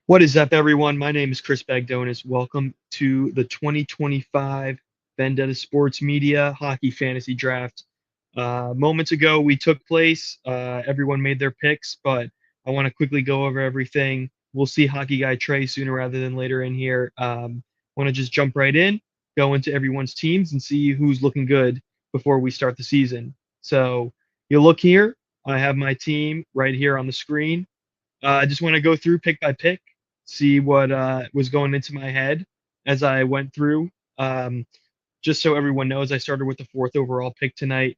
What is up, everyone? My name is Chris Bagdonis. Welcome to the 2025 Vendetta Sports Media Hockey Fantasy Draft. Moments ago, we took place. Everyone made their picks, but I want to quickly go over everything. We'll see Hockey Guy Trey sooner rather than later in here. Want to just jump right in, go into everyone's teams, and see who's looking good before we start the season. So you look here. I have my team right here on the screen. I just want to go through pick by pick, see what was going into my head as I went through. Um, just so everyone knows, I started with the fourth overall pick tonight.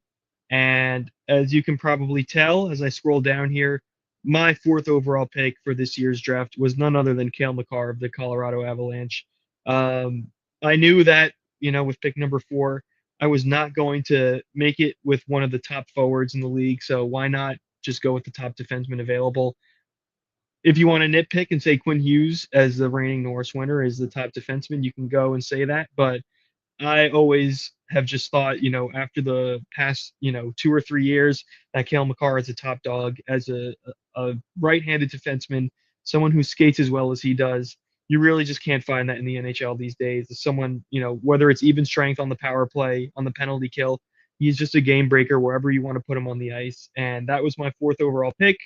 And as you can probably tell, as I scroll down here, my fourth overall pick for this year's draft was none other than Cale Makar of the Colorado Avalanche. Um, I knew that, with pick number four, I was not going to make it with one of the top forwards in the league. So why not just go with the top defenseman available? If you want to nitpick and say Quinn Hughes as the reigning Norris winner is the top defenseman, you can go and say that. But I always have just thought, after the past, 2 or 3 years, that Kale McCarr is a top dog as a right-handed defenseman, someone who skates as well as he does. You really just can't find that in the NHL these days. As someone, whether it's even strength on the power play, on the penalty kill, he's just a game breaker wherever you want to put him on the ice. And that was my fourth overall pick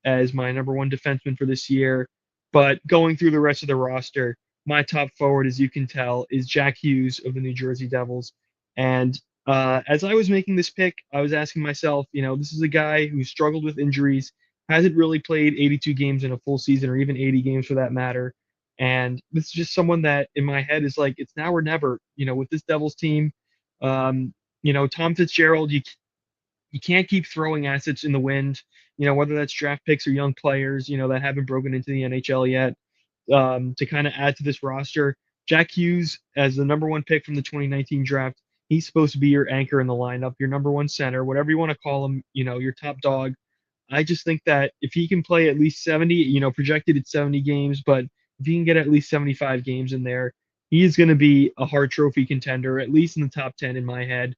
as my number one defenseman for this year. But going through the rest of the roster, my top forward, as you can tell, is Jack Hughes of the New Jersey Devils. And as I was making this pick, I was asking myself, this is a guy who struggled with injuries, hasn't really played 82 games in a full season or even 80 games for that matter. And this is just someone that in my head is like, it's now or never, with this Devils team. Um, Tom Fitzgerald, you can't keep throwing assets in the wind, whether that's draft picks or young players, that haven't broken into the NHL yet, to kind of add to this roster. Jack Hughes, as the number one pick from the 2019 draft, he's supposed to be your anchor in the lineup, your number one center, whatever you want to call him, your top dog. I just think that if he can play at least 70, projected at 70 games, but if he can get at least 75 games in there, he is going to be a hard trophy contender, at least in the top 10 in my head.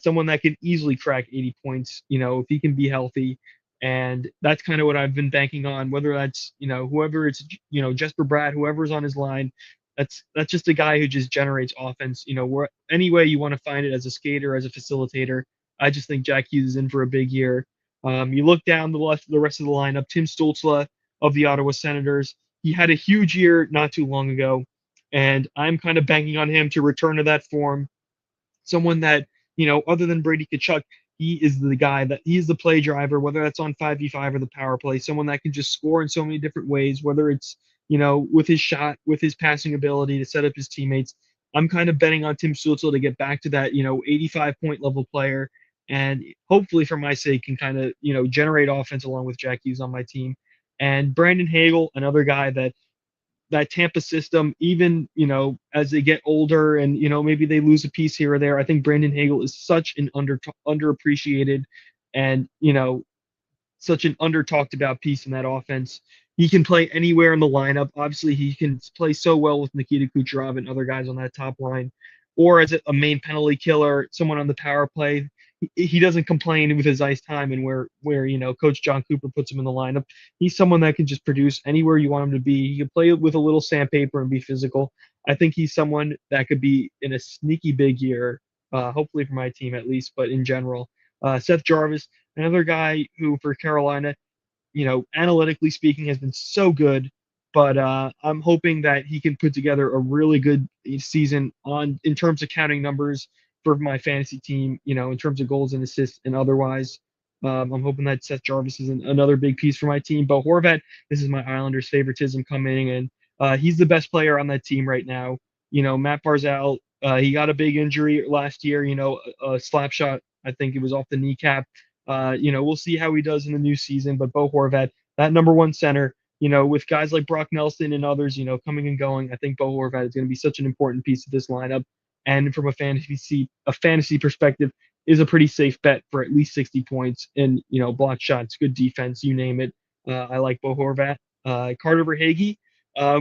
Someone that could easily crack 80 points, if he can be healthy. And that's kind of what I've been banking on, whether that's, whoever it's, Jesper Bratt, whoever's on his line. That's just a guy who just generates offense, where any way you want to find it as a skater, as a facilitator. I just think Jack Hughes is in for a big year. You look down the rest of the lineup. Tim Stützle of the Ottawa Senators. He had a huge year not too long ago, and I'm kind of banking on him to return to that form. Someone that, other than Brady Tkachuk, he is the guy that he is the play driver, whether that's on 5v5 or the power play, someone that can just score in so many different ways, whether it's, with his shot, with his passing ability to set up his teammates. I'm kind of betting on Tim Stützle to get back to that, 85 point level player. And hopefully, for my sake, can kind of, generate offense along with Jack Hughes on my team. And Brandon Hagel, another guy that Tampa system, even, as they get older and, maybe they lose a piece here or there, I think Brandon Hagel is such an underappreciated and, such an under talked about piece in that offense. He can play anywhere in the lineup. Obviously, he can play so well with Nikita Kucherov and other guys on that top line, or as a main penalty killer, someone on the power play. He doesn't complain with his ice time and where Coach John Cooper puts him in the lineup. He's someone that can just produce anywhere you want him to be. He can play with a little sandpaper and be physical. I think he's someone that could be in a sneaky big year, hopefully for my team at least, but in general. Seth Jarvis, another guy who for Carolina, analytically speaking, has been so good. But I'm hoping that he can put together a really good season on in terms of counting numbers for my fantasy team. In terms of goals and assists and otherwise. I'm hoping that Seth Jarvis is another big piece for my team. But Horvat, this is my Islanders' favoritism coming, and he's the best player on that team right now. Matt Barzal, he got a big injury last year. A slap shot. I think it was off the kneecap. We'll see how he does in the new season. But Bo Horvat, that number one center, with guys like Brock Nelson and others, coming and going, I think Bo Horvat is going to be such an important piece of this lineup. And from a fantasy perspective, is a pretty safe bet for at least 60 points and block shots, good defense, you name it. I like Bo Horvat. Carter Verhaeghe.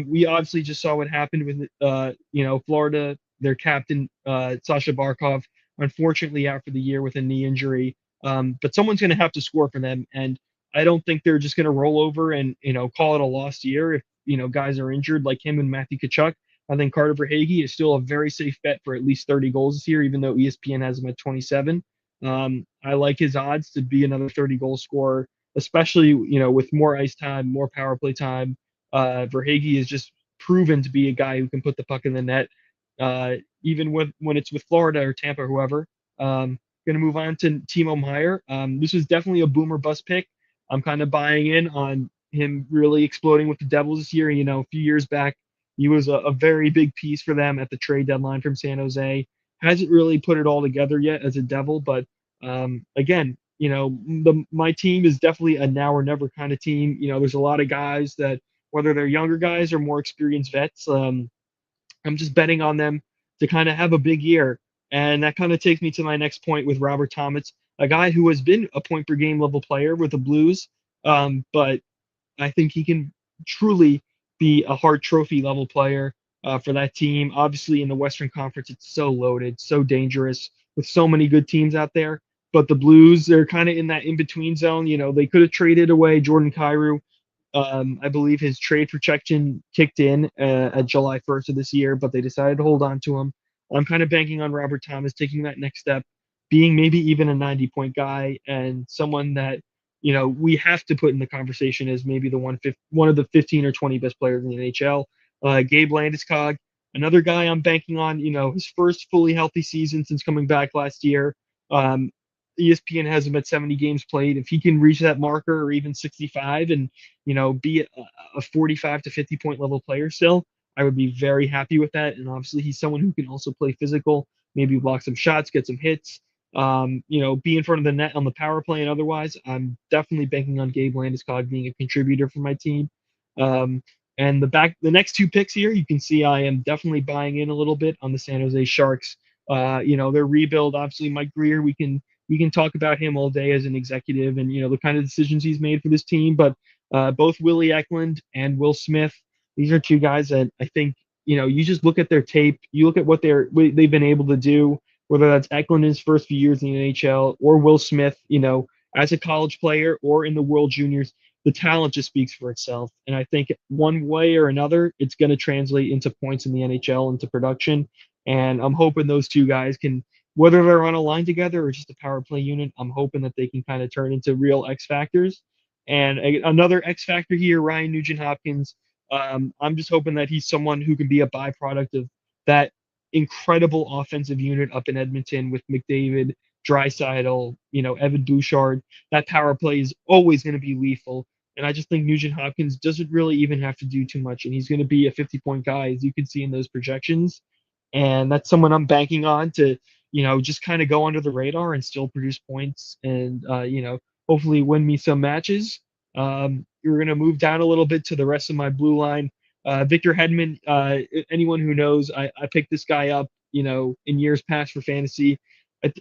We obviously just saw what happened with Florida, their captain Sasha Barkov, unfortunately out for the year with a knee injury. But someone's going to have to score for them, and I don't think they're just going to roll over and call it a lost year. guys are injured like him and Matthew Kachuk. I think Carter Verhaeghe is still a very safe bet for at least 30 goals this year, even though ESPN has him at 27. I like his odds to be another 30 goal scorer, especially with more ice time, more power play time. Verhaeghe is just proven to be a guy who can put the puck in the net, even when it's with Florida or Tampa, or whoever. Going to move on to Timo Meyer. This was definitely a boomer bust pick. I'm kind of buying in on him really exploding with the Devils this year. A few years back, he was a very big piece for them at the trade deadline from San Jose. Hasn't really put it all together yet as a Devil, but again, my team is definitely a now or never kind of team. There's a lot of guys that, whether they're younger guys or more experienced vets, I'm just betting on them to kind of have a big year. And that kind of takes me to my next point with Robert Thomas, a guy who has been a point per game level player with the Blues, but I think he can truly be a Hart Trophy level player for that team. Obviously, in the Western Conference, it's so loaded, so dangerous with so many good teams out there. But the Blues, they're kind of in that in between zone. They could have traded away Jordan Kyrou. I believe his trade protection kicked in at July 1st of this year, but they decided to hold on to him. I'm kind of banking on Robert Thomas taking that next step, being maybe even a 90-point guy and someone that we have to put in the conversation as maybe one of the 15 or 20 best players in the NHL. Gabe Landeskog, another guy I'm banking on. His first fully healthy season since coming back last year. Um, ESPN has him at 70 games played. If he can reach that marker or even 65 and be a 45 to 50 point level player still, I would be very happy with that. And obviously, he's someone who can also play physical, maybe block some shots, get some hits, be in front of the net on the power play and otherwise. I'm definitely banking on Gabe Landeskog being a contributor for my team. And the next two picks here, you can see I am definitely buying in a little bit on the San Jose Sharks. Their rebuild, obviously, Mike Greer, we can talk about him all day as an executive and the kind of decisions he's made for this team. But both Willie Eklund and Will Smith, these are two guys that I think you just look at their tape, you look at what they've been able to do, whether that's Eklund in his first few years in the NHL or Will Smith, as a college player or in the World Juniors. The talent just speaks for itself, and I think one way or another, it's going to translate into points in the NHL, into production. And I'm hoping those two guys can, whether they're on a line together or just a power play unit, I'm hoping that they can kind of turn into real X factors. And another X factor here, Ryan Nugent Hopkins. I'm just hoping that he's someone who can be a byproduct of that incredible offensive unit up in Edmonton with McDavid, Draisaitl, Evan Bouchard. That power play is always going to be lethal. And I just think Nugent Hopkins doesn't really even have to do too much, and he's going to be a 50-point guy, as you can see in those projections. And that's someone I'm banking on to just kind of go under the radar and still produce points and, hopefully win me some matches. We're going to move down a little bit to the rest of my blue line. Victor Hedman, anyone who knows, I picked this guy up, in years past for fantasy.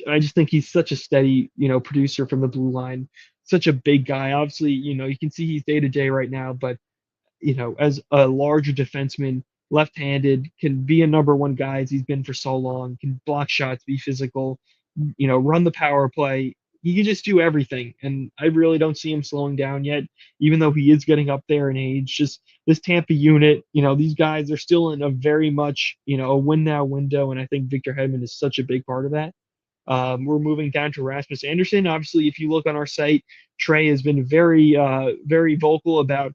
I just think he's such a steady, producer from the blue line, such a big guy. Obviously, you can see he's day to day right now, but as a larger defenseman, left-handed, can be a number one guy as he's been for so long, can block shots, be physical, run the power play. He can just do everything. And I really don't see him slowing down yet, even though he is getting up there in age. Just this Tampa unit, these guys are still in a very much, a win now window. And I think Victor Hedman is such a big part of that. We're moving down to Rasmus Anderson. Obviously, if you look on our site, Trey has been very vocal about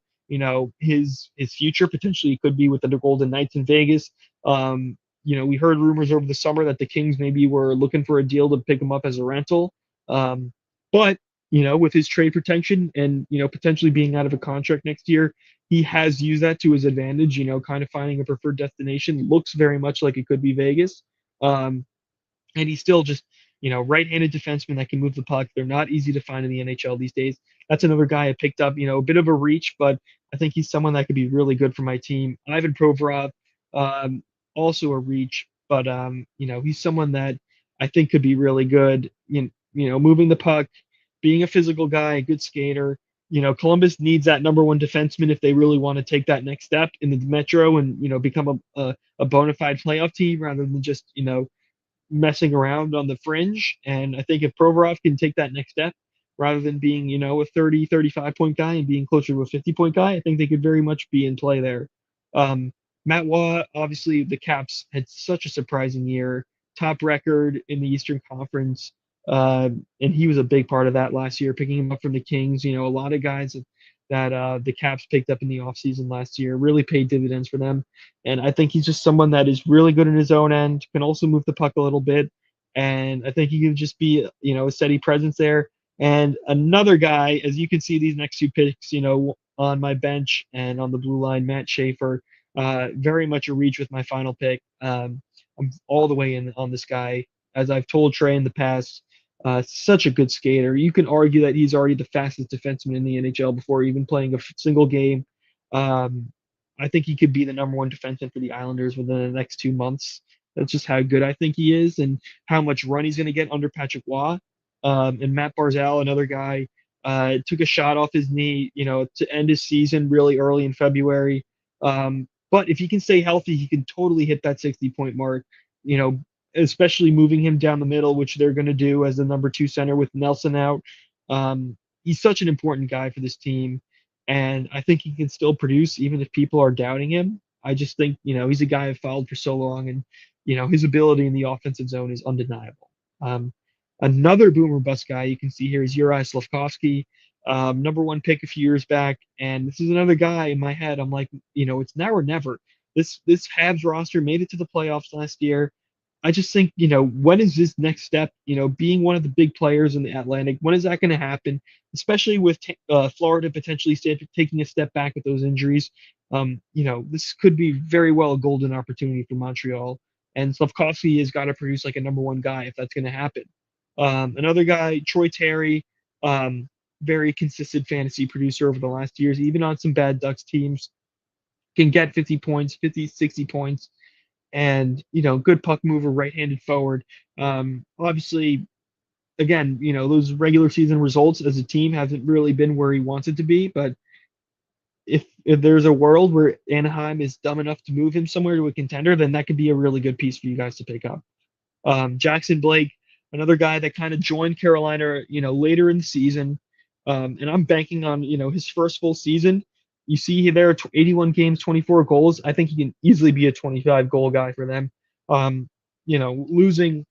his future. Potentially could be with the Golden Knights in Vegas. We heard rumors over the summer that the Kings maybe were looking for a deal to pick him up as a rental. But with his trade protection and potentially being out of a contract next year, he has used that to his advantage. Kind of finding a preferred destination. Looks very much like it could be Vegas. And he's still just, right-handed defenseman that can move the puck. They're not easy to find in the NHL these days. That's another guy I picked up, a bit of a reach, but I think he's someone that could be really good for my team. Ivan Provorov, also a reach, but he's someone that I think could be really good. Moving the puck, being a physical guy, a good skater. Columbus needs that number one defenseman if they really want to take that next step in the Metro and become a bona fide playoff team rather than just messing around on the fringe. And I think if Provorov can take that next step, rather than being, a 30, 35 point guy and being closer to a 50-point guy. I think they could very much be in play there. Um, Matt Waugh, obviously, the Caps had such a surprising year, top record in the Eastern Conference. And he was a big part of that last year, picking him up from the Kings. A lot of guys that the Caps picked up in the offseason last year really paid dividends for them. And I think he's just someone that is really good in his own end, can also move the puck a little bit. And I think he can just be, a steady presence there. And another guy, as you can see, these next two picks, on my bench and on the blue line, Matt Schaefer, very much a reach with my final pick. I'm all the way in on this guy. As I've told Trey in the past, such a good skater. You can argue that he's already the fastest defenseman in the NHL before even playing a single game. Um, I think he could be the number one defenseman for the Islanders within the next 2 months. That's just how good I think he is and how much run he's going to get under Patrick Waugh. And Matt Barzal, another guy, took a shot off his knee, to end his season really early in February. But if he can stay healthy, he can totally hit that 60-point mark. You know, especially moving him down the middle, which they're going to do as the number two center with Nelson out. He's such an important guy for this team, and I think he can still produce even if people are doubting him. I just think he's a guy I've followed for so long, and his ability in the offensive zone is undeniable. Um, Another boomer bust guy you can see here is Uri Slavkovsky, number one pick a few years back, and this is another guy in my head. I'm like, it's now or never. This Habs roster made it to the playoffs last year. I just think, when is this next step? Being one of the big players in the Atlantic, when is that going to happen? Especially with Florida potentially taking a step back with those injuries. This could be very well a golden opportunity for Montreal. And Slavkovsky has got to produce like a number one guy if that's going to happen. Another guy, Troy Terry, very consistent fantasy producer over the last years, even on some bad Ducks teams, can get 50 points, 50, 60 points and good puck mover, right-handed forward. Obviously, again, those regular season results as a team hasn't really been where he wants it to be. But if there's a world where Anaheim is dumb enough to move him somewhere to a contender, then that could be a really good piece for you guys to pick up. Jackson Blake, another guy that kind of joined Carolina, later in the season, and I'm banking on his first full season. You see there, 81 games, 24 goals. I think he can easily be a 25 goal guy for them. Losing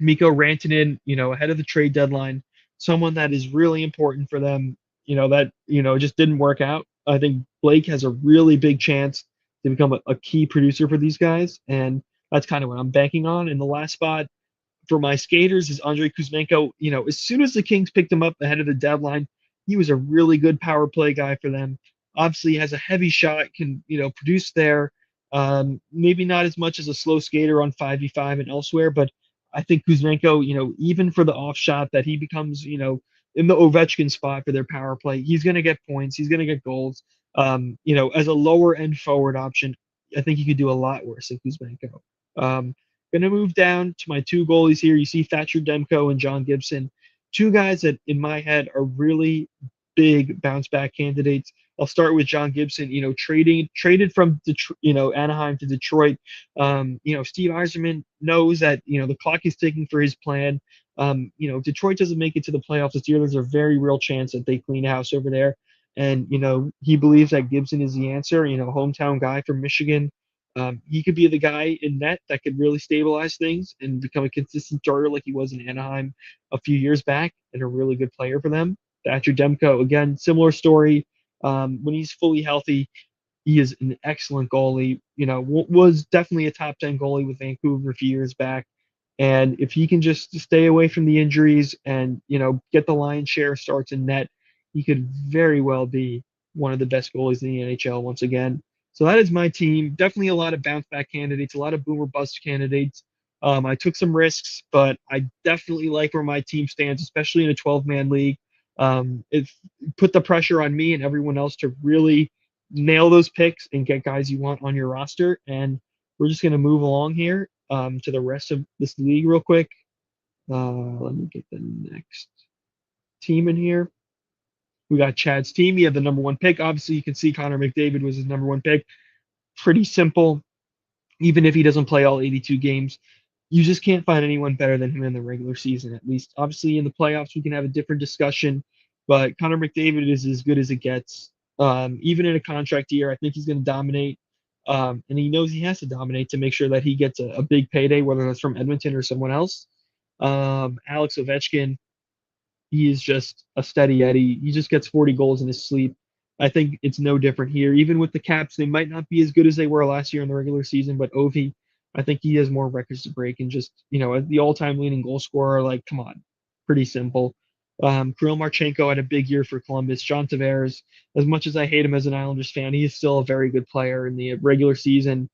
Mikko Rantanen, ahead of the trade deadline, someone that is really important for them, that just didn't work out. I think Blake has a really big chance to become a key producer for these guys, and that's kind of what I'm banking on. In the last spot, for my skaters is Andrei Kuzmenko. As soon as the Kings picked him up ahead of the deadline, he was a really good power play guy for them. Obviously, has a heavy shot, can produce there. Maybe not as much as a slow skater on 5v5 and elsewhere, but I think Kuzmenko, even for the off shot that he becomes, in the Ovechkin spot for their power play, he's going to get points. He's going to get goals. As a lower end forward option, I think he could do a lot worse than Kuzmenko. Going to move down to my two goalies here. You see Thatcher Demko and John Gibson, two guys that in my head are really big bounce back candidates. I'll start with John Gibson. Traded from Anaheim to Detroit. Steve Yzerman knows that the clock is ticking for his plan. Detroit doesn't make it to the playoffs this year. There's a very real chance that they clean house over there. And he believes that Gibson is the answer. Hometown guy from Michigan. He could be the guy in net that could really stabilize things and become a consistent starter like he was in Anaheim a few years back and a really good player for them. Thatcher Demko, again, similar story. When he's fully healthy, he is an excellent goalie. Was definitely a top 10 goalie with Vancouver a few years back. And if he can just stay away from the injuries and, get the lion's share of starts in net, he could very well be one of the best goalies in the NHL once again. So that is my team. Definitely a lot of bounce back candidates, a lot of boomer bust candidates. I took some risks, but I definitely like where my team stands, especially in a 12-man league. It put the pressure on me and everyone else to really nail those picks and get guys you want on your roster. And we're just going to move along here to the rest of this league real quick. Let me get the next team in here. We got Chad's team. He had the number one pick. Obviously, you can see Connor McDavid was his number one pick. Pretty simple. Even if he doesn't play all 82 games, you just can't find anyone better than him in the regular season, at least. Obviously, in the playoffs, we can have a different discussion, but Connor McDavid is as good as it gets. Even in a contract year, I think he's going to dominate. And he knows he has to dominate to make sure that he gets a big payday, whether that's from Edmonton or someone else. Alex Ovechkin, he is just a steady Eddie. He just gets 40 goals in his sleep. I think it's no different here. Even with the Caps, they might not be as good as they were last year in the regular season, but Ovi, I think he has more records to break and just, the all-time leading goal scorer, like, come on, pretty simple. Kirill Marchenko had a big year for Columbus. John Tavares, as much as I hate him as an Islanders fan, he is still a very good player in the regular season.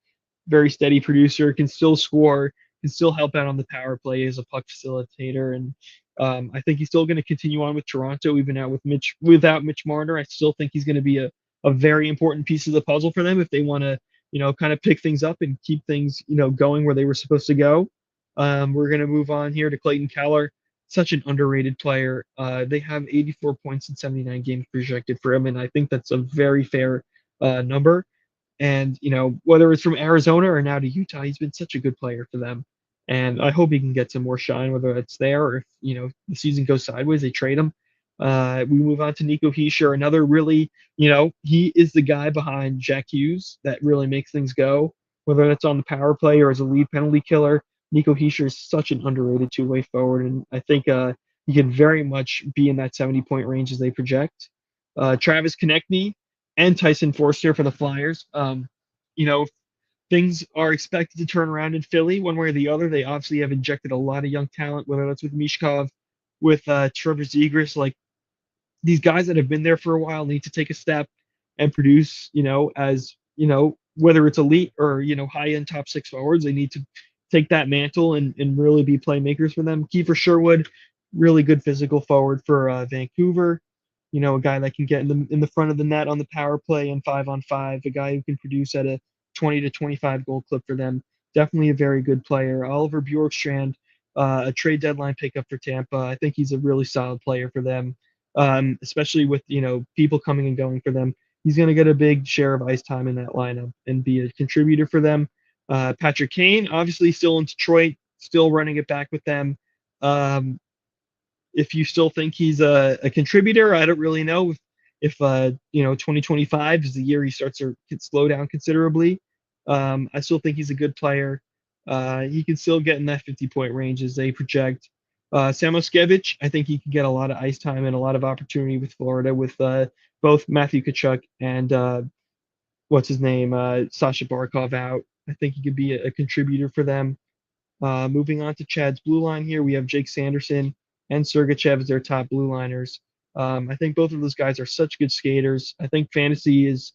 Very steady producer, can still score, can still help out on the power play as a puck facilitator, and I think he's still going to continue on with Toronto, even out without Mitch Marner. I still think he's going to be a very important piece of the puzzle for them if they want to, kind of pick things up and keep things, going where they were supposed to go. We're going to move on here to Clayton Keller, such an underrated player. They have 84 points in 79 games projected for him, and I think that's a very fair number. And, whether it's from Arizona or now to Utah, he's been such a good player for them. And I hope he can get some more shine, whether it's there or if, the season goes sideways, they trade him. We move on to Nico Hischier, another really, he is the guy behind Jack Hughes that really makes things go, whether that's on the power play or as a lead penalty killer. Nico Hischier is such an underrated two-way forward, and I think he can very much be in that 70-point range as they project. Travis Konechny, and Tyson Forster for the Flyers. You know, things are expected to turn around in Philly one way or the other. They obviously have injected a lot of young talent, whether that's with Mishkov, with Trevor Zegras. Like, these guys that have been there for a while need to take a step and produce, as, whether it's elite or, high end top six forwards, they need to take that mantle and really be playmakers for them. Kiefer Sherwood, really good physical forward for Vancouver. A guy that can get in the front of the net on the power play and 5-on-5, a guy who can produce at a 20 to 25 goal clip for them. Definitely a very good player. Oliver Bjorkstrand, a trade deadline pickup for Tampa. I think he's a really solid player for them, especially with people coming and going for them. He's going to get a big share of ice time in that lineup and be a contributor for them. Patrick Kane, obviously still in Detroit, still running it back with them. Um, if you still think he's a contributor, I don't really know if 2025 is the year he starts to slow down considerably. I still think he's a good player. He can still get in that 50-point range as they project. Samoskevich, I think he can get a lot of ice time and a lot of opportunity with Florida with both Matthew Tkachuk and what's his name, Sasha Barkov out. I think he could be a contributor for them. Moving on to Chad's blue line here, we have Jake Sanderson and Sergachev as their top blue liners. I think both of those guys are such good skaters. I think fantasy is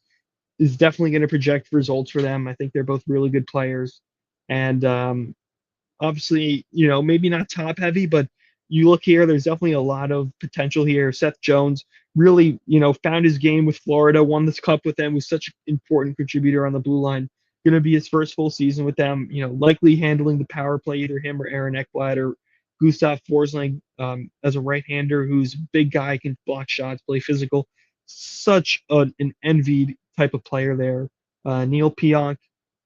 definitely going to project results for them. I think they're both really good players, and obviously, maybe not top heavy, but you look here, there's definitely a lot of potential here. Seth Jones really, found his game with Florida, won this cup with them, was such an important contributor on the blue line. Going to be his first full season with them, likely handling the power play, either him or Aaron Ekblad or Gustav Forsling, as a right-hander who's a big guy, can block shots, play physical. Such an envied type of player there. Neil Pionk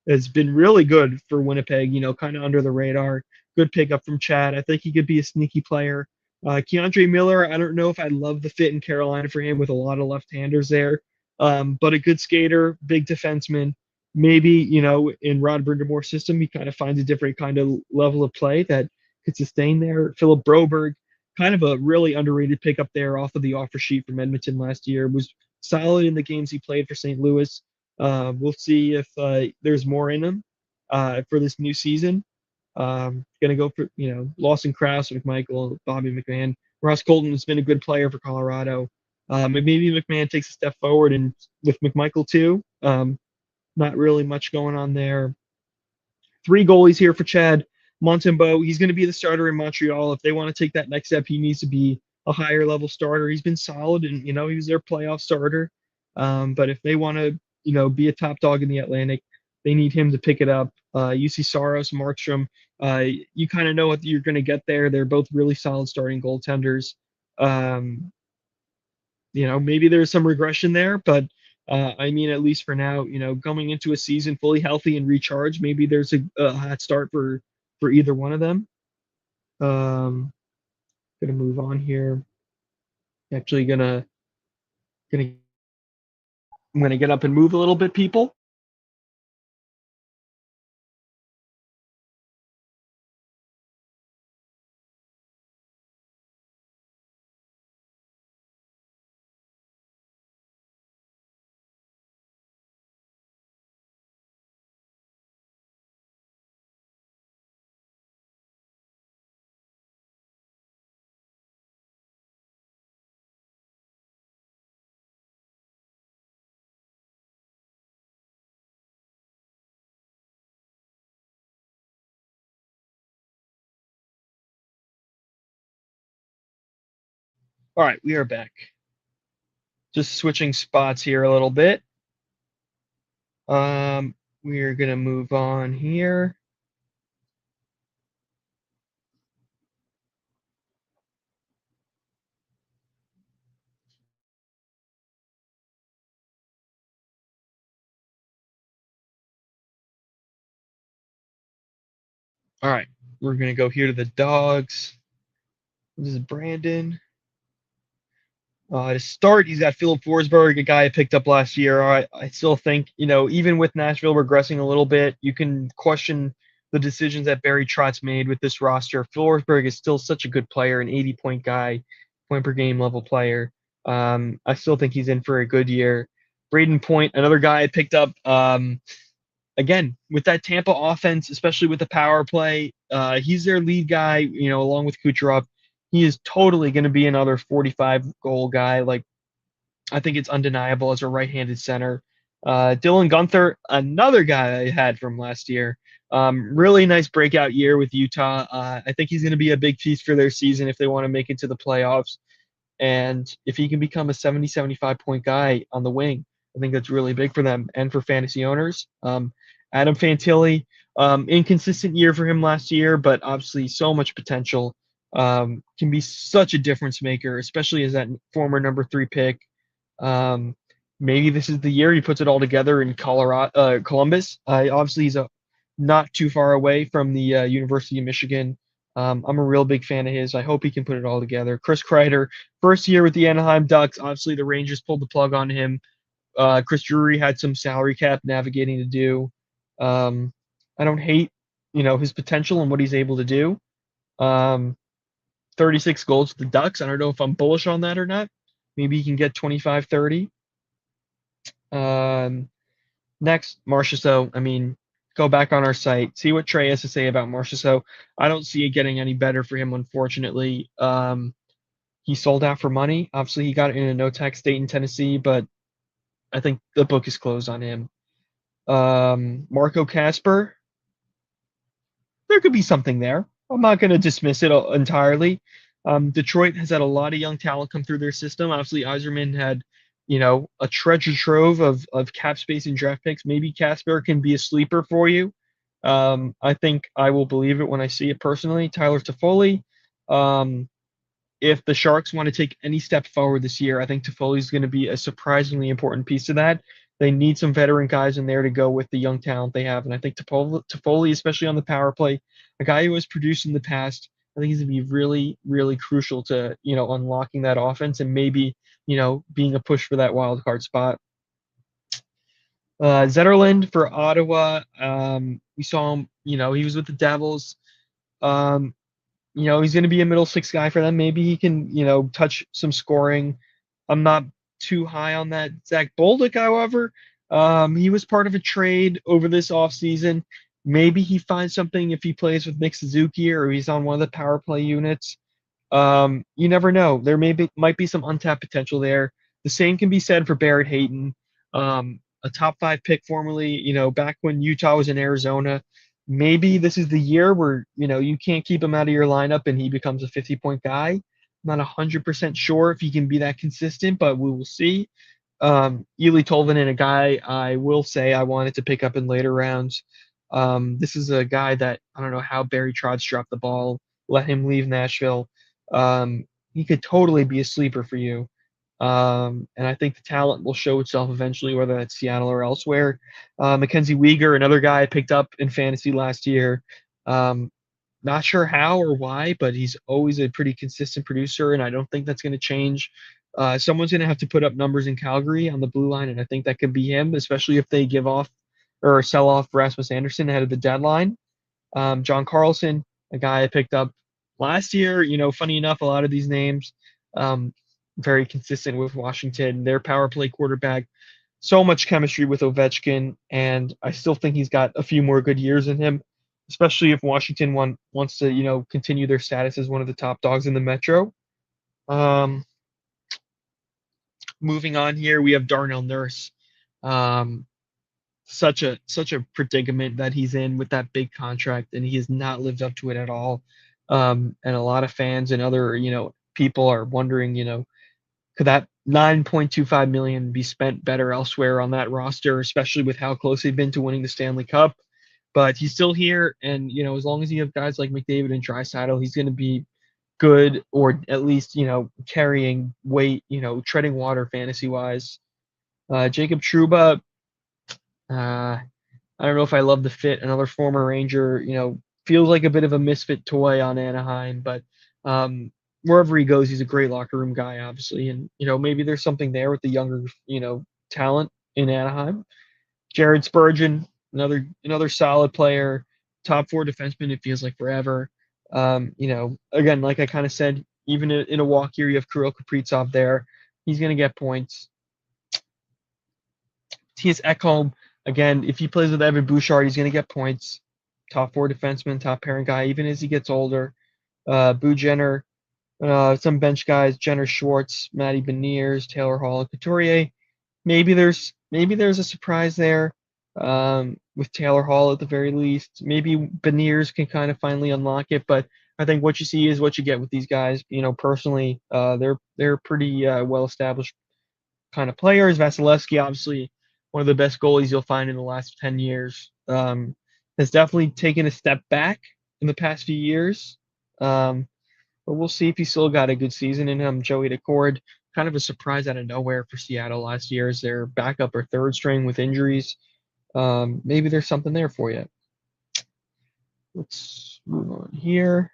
has been really good for Winnipeg, kind of under the radar. Good pickup from Chad. I think he could be a sneaky player. Keandre Miller, I don't know if I love the fit in Carolina for him with a lot of left-handers there, but a good skater, big defenseman. Maybe, in Rod Brind'Amour's system, he kind of finds a different kind of level of play that could sustain there. Philip Broberg, kind of a really underrated pickup there off of the offer sheet from Edmonton last year, was solid in the games he played for St. Louis. We'll see if there's more in him for this new season. Gonna go for Lawson Krause, McMichael, Bobby McMahon. Ross Colton has been a good player for Colorado. Maybe McMahon takes a step forward, and with McMichael too. Not really much going on there. Three goalies here for Chad. Montembeault, he's going to be the starter in Montreal. If they want to take that next step, he needs to be a higher level starter. He's been solid, and he was their playoff starter. But if they want to, be a top dog in the Atlantic, they need him to pick it up. UC Saros, Markstrom, you kind of know what you're going to get there. They're both really solid starting goaltenders. Um, maybe there's some regression there, but I mean, at least for now, going into a season fully healthy and recharged, maybe there's a hot start for for either one of them. Gonna move on here. Actually, gonna I'm gonna get up and move a little bit, people. All right, we are back. Just switching spots here a little bit. We're gonna move on here. All right, we're gonna go here to the dogs. This is Brandon. To start, he's got Philip Forsberg, a guy I picked up last year. I still think, even with Nashville regressing a little bit, you can question the decisions that Barry Trotz made with this roster. Forsberg is still such a good player, an 80-point guy, point per game level player. I still think he's in for a good year. Braden Point, another guy I picked up. Again, with that Tampa offense, especially with the power play, he's their lead guy, along with Kucherov. He is totally going to be another 45 goal guy. Like, I think it's undeniable as a right-handed center. Dylan Gunther, another guy I had from last year. Really nice breakout year with Utah. I think he's going to be a big piece for their season if they want to make it to the playoffs. And if he can become a 70, 75 point guy on the wing, I think that's really big for them and for fantasy owners. Adam Fantilli, inconsistent year for him last year, but obviously so much potential. Can be such a difference maker, especially as that former number 3 pick. Um, Maybe this is the year he puts it all together in Columbus. Obviously, he's not too far away from the University of Michigan. I'm a real big fan of his. I hope he can put it all together. Chris Kreider, first year with the Anaheim Ducks. Obviously, the Rangers pulled the plug on him. Chris Drury had some salary cap navigating to do. I don't hate, his potential and what he's able to do. Um, 36 goals with the Ducks. I don't know if I'm bullish on that or not. Maybe he can get 25, 30. Next, Marchessault. I mean, go back on our site, see what Trey has to say about Marchessault. I don't see it getting any better for him, unfortunately. He sold out for money. Obviously, he got it in a no-tax state in Tennessee, but I think the book is closed on him. Marco Casper, there could be something there. I'm not going to dismiss it entirely. Detroit has had a lot of young talent come through their system. Obviously, Yzerman had, a treasure trove of cap space and draft picks. Maybe Casper can be a sleeper for you. I think I will believe it when I see it personally. Tyler Toffoli. If the Sharks want to take any step forward this year, I think Toffoli is going to be a surprisingly important piece of that. They need some veteran guys in there to go with the young talent they have. And I think Toffoli, especially on the power play, a guy who has produced in the past, I think he's going to be really, really crucial to, unlocking that offense and maybe, being a push for that wild card spot. Zetterlund for Ottawa. We saw him, he was with the Devils. Um, he's going to be a middle six guy for them. Maybe he can, touch some scoring. I'm not too high on that. Zach Bolduc, however, he was part of a trade over this offseason. Maybe he finds something if he plays with Nick Suzuki or he's on one of the power play units. You never know. There might be some untapped potential there. The same can be said for Barrett Hayton, a top 5 pick formerly, back when Utah was in Arizona. Maybe this is the year where, you can't keep him out of your lineup and he becomes a 50-point guy. I'm not 100% sure if he can be that consistent, but we will see. Eeli Tolvanen, a guy I will say I wanted to pick up in later rounds. This is a guy that I don't know how Barry Trotz dropped the ball, let him leave Nashville. He could totally be a sleeper for you. And I think the talent will show itself eventually, whether that's Seattle or elsewhere. Mackenzie Weegar, another guy I picked up in fantasy last year. Not sure how or why, but he's always a pretty consistent producer, and I don't think that's going to change. Someone's going to have to put up numbers in Calgary on the blue line, and I think that could be him, especially if they give off or sell off Rasmus Anderson ahead of the deadline. John Carlson, a guy I picked up last year. Funny enough, a lot of these names, um, very consistent with Washington. Their power play quarterback, so much chemistry with Ovechkin, and I still think he's got a few more good years in him, especially if Washington wants to, continue their status as one of the top dogs in the Metro. Um, Moving on here, we have Darnell Nurse. Um, such a predicament that he's in with that big contract, and he has not lived up to it at all. And a lot of fans and other people are wondering, could that 9.25 million be spent better elsewhere on that roster, especially with how close they've been to winning the Stanley Cup? But he's still here, and as long as you have guys like McDavid and Draisaitl, he's going to be good, or at least carrying weight, treading water fantasy wise. Jacob Trouba, uh, I don't know if I love the fit. Another former Ranger, feels like a bit of a misfit toy on Anaheim, but um, wherever he goes, he's a great locker room guy, obviously. And maybe there's something there with the younger, talent in Anaheim. Jared Spurgeon, another solid player, top four defenseman. It feels like forever. Again, like I kind of said, even in a walk here, you have Kirill Kaprizov there. He's going to get points. T.S. Ekholm, again, if he plays with Evan Bouchard, he's going to get points. Top four defenseman, top pairing guy, even as he gets older. Boo Jenner, some bench guys, Jenner Schwartz, Matty Beniers, Taylor Hall, and Couturier. Maybe there's a surprise there with Taylor Hall at the very least. Maybe Beniers can kind of finally unlock it, but I think what you see is what you get with these guys. Personally, they're pretty well established kind of players. Vasilevsky, obviously, one of the best goalies you'll find in the last 10 years. Has definitely taken a step back in the past few years. But we'll see if he's still got a good season in him. Joey Decord, kind of a surprise out of nowhere for Seattle last year as their backup or third string with injuries. Maybe there's something there for you. Let's move on here.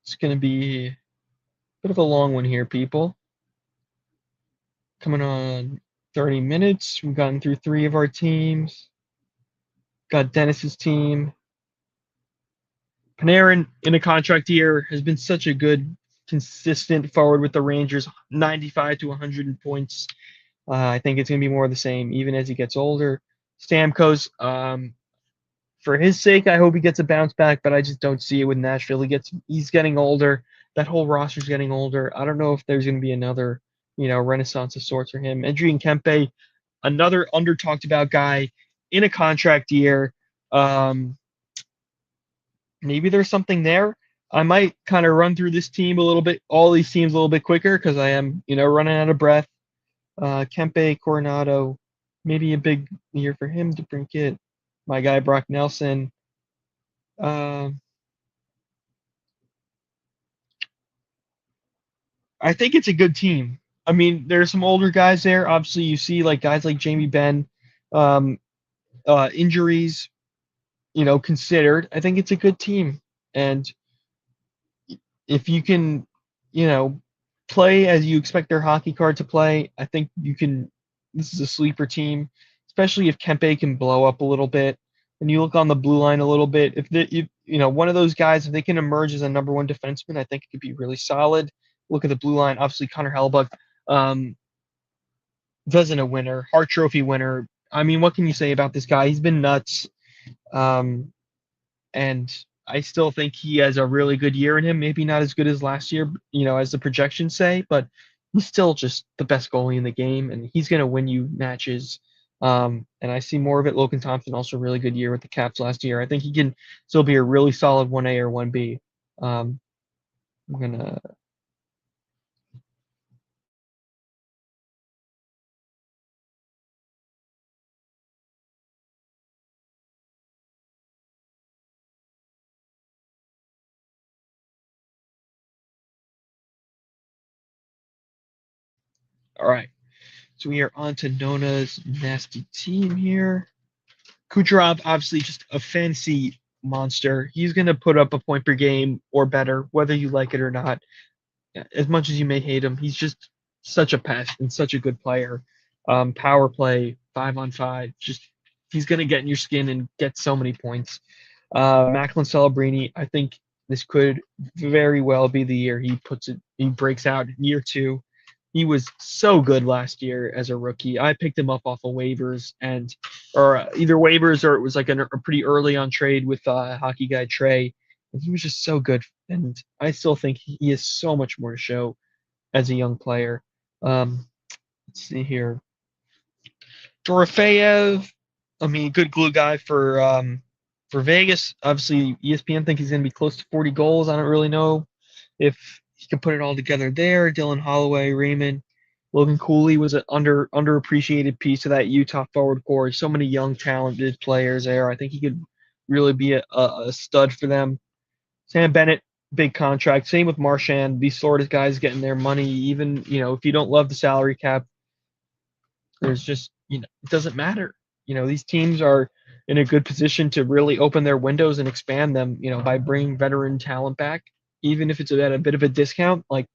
It's going to be a bit of a long one here, people. Coming on 30 minutes. We've gotten through 3 of our teams. Got Dennis's team. Panarin in a contract year has been such a good, consistent forward with the Rangers, 95 to 100 points. I think it's going to be more of the same, even as he gets older. Stamkos, for his sake, I hope he gets a bounce back, but I just don't see it with Nashville. He's getting older. That whole roster's getting older. I don't know if there's going to be another, renaissance of sorts for him. Adrian Kempe, another under talked about guy in a contract year. Maybe there's something there. I might kind of run through this team a little bit, all these teams a little bit quicker because I am, running out of breath. Kempe, Coronado, maybe a big year for him to bring it. My guy Brock Nelson. Uh, I think it's a good team. I mean, there's some older guys there. Obviously, you see like guys like Jamie Benn, um, injuries, considered. I think it's a good team, and if you can, you know, play as you expect their hockey card to play, I think you can. This is a sleeper team, especially if Kempe can blow up a little bit. And you look on the blue line a little bit. If one of those guys, if they can emerge as a number one defenseman, I think it could be really solid. Look at the blue line. Obviously, Connor Hellebuyck, um, Vezina winner, Hart Trophy winner. I mean, what can you say about this guy? He's been nuts. Um, and I still think he has a really good year in him. Maybe not as good as last year, as the projections say, but he's still just the best goalie in the game, and he's going to win you matches. And I see more of it. Logan Thompson also a really good year with the Caps last year. I think he can still be a really solid 1A or 1B. I'm gonna. All right. So we are on to Nona's nasty team here. Kucherov, obviously, just a fantasy monster. He's going to put up a point per game or better, whether you like it or not. As much as you may hate him, he's just such a pest and such a good player. Power play, 5-on-5, just he's going to get in your skin and get so many points. Macklin Celebrini, I think this could very well be the year he breaks out in year two. He was so good last year as a rookie. I picked him up off of waivers or either waivers or it was like a pretty early on trade with hockey guy Trey, and he was just so good. And I still think he has so much more to show as a young player. Let's see here. Dorofeyev, I mean, good glue guy for Vegas. Obviously, ESPN think he's going to be close to 40 goals. I don't really know if he can put it all together there. Dylan Holloway, Raymond, Logan Cooley was an underappreciated piece of that Utah forward core. So many young, talented players there. I think he could really be a stud for them. Sam Bennett, big contract. Same with Marchand. These sort of guys getting their money. Even if you don't love the salary cap, there's just it doesn't matter. These teams are in a good position to really open their windows and expand them. By bringing veteran talent back, even if it's at a bit of a discount. Like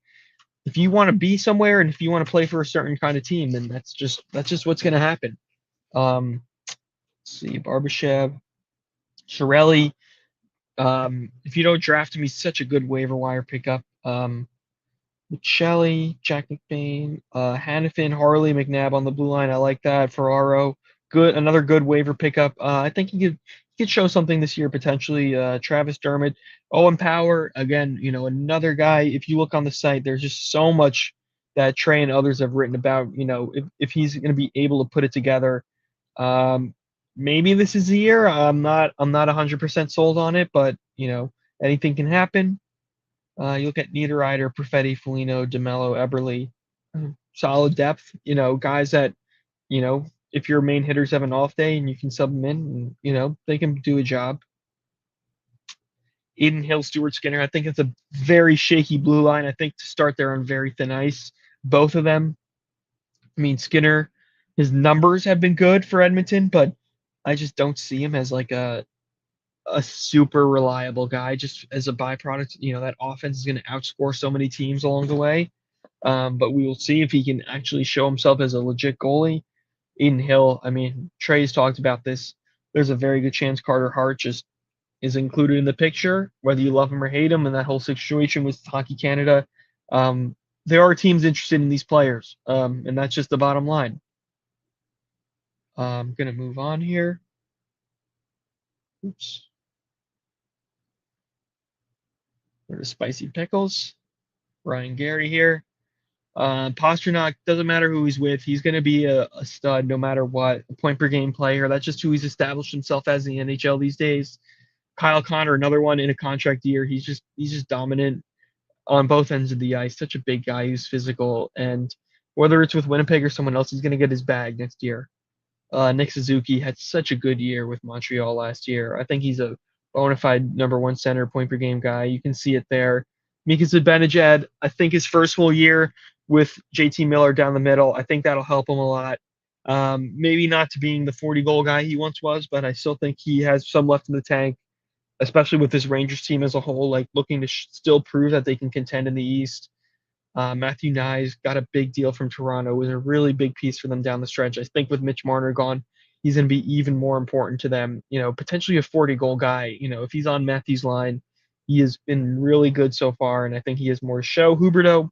if you want to be somewhere and if you want to play for a certain kind of team, then that's just what's going to happen. Let's see, Barbashev, Shirelli. If you don't draft him, he's such a good waiver wire pickup. Michelli, Jack McBain, Hannafin, Harley, McNabb on the blue line. I like that. Ferraro, another good waiver pickup. I think he could show something this year potentially. Travis Dermott, Owen Power, again, another guy. If you look on the site, there's just so much that Trey and others have written about. If he's going to be able to put it together, maybe this is the year. I'm not 100% sold on it, but anything can happen. You look at Niederreiter, Perfetti, Foligno, DeMello, Eberle, solid depth. Guys that, if your main hitters have an off day and you can sub them in, and, they can do a job. Aiden Hill, Stuart Skinner. I think it's a very shaky blue line. I think to start there on very thin ice, both of them. I mean, Skinner, his numbers have been good for Edmonton, but I just don't see him as like a super reliable guy just as a byproduct. That offense is going to outscore so many teams along the way. But we will see if he can actually show himself as a legit goalie. Aiden Hill, I mean, Trey's talked about this. There's a very good chance Carter Hart just is included in the picture, whether you love him or hate him, and that whole situation with Hockey Canada. There are teams interested in these players, and that's just the bottom line. I'm going to move on here. Oops. Go to Spicy Pickles. Ryan Gary here. Pastrnak, doesn't matter who he's with. He's going to be a stud no matter what. A point per game player. That's just who he's established himself as in the NHL these days. Kyle Connor, another one in a contract year. He's just dominant on both ends of the ice. Such a big guy who's physical. And whether it's with Winnipeg or someone else, he's going to get his bag next year. Nick Suzuki had such a good year with Montreal last year. I think he's a bona fide number one center point per game guy. You can see it there. Mika Zibanejad, I think his first full year with JT Miller down the middle, I think that'll help him a lot. Maybe not to being the 40 goal guy he once was, but I still think he has some left in the tank, especially with this Rangers team as a whole, like looking to still prove that they can contend in the East. Matthew Nyes got a big deal from Toronto. It was a really big piece for them down the stretch. I think with Mitch Marner gone, he's going to be even more important to them. Potentially a 40-goal guy. If he's on Matthew's line, he has been really good so far, and I think he has more to show. Huberdeau,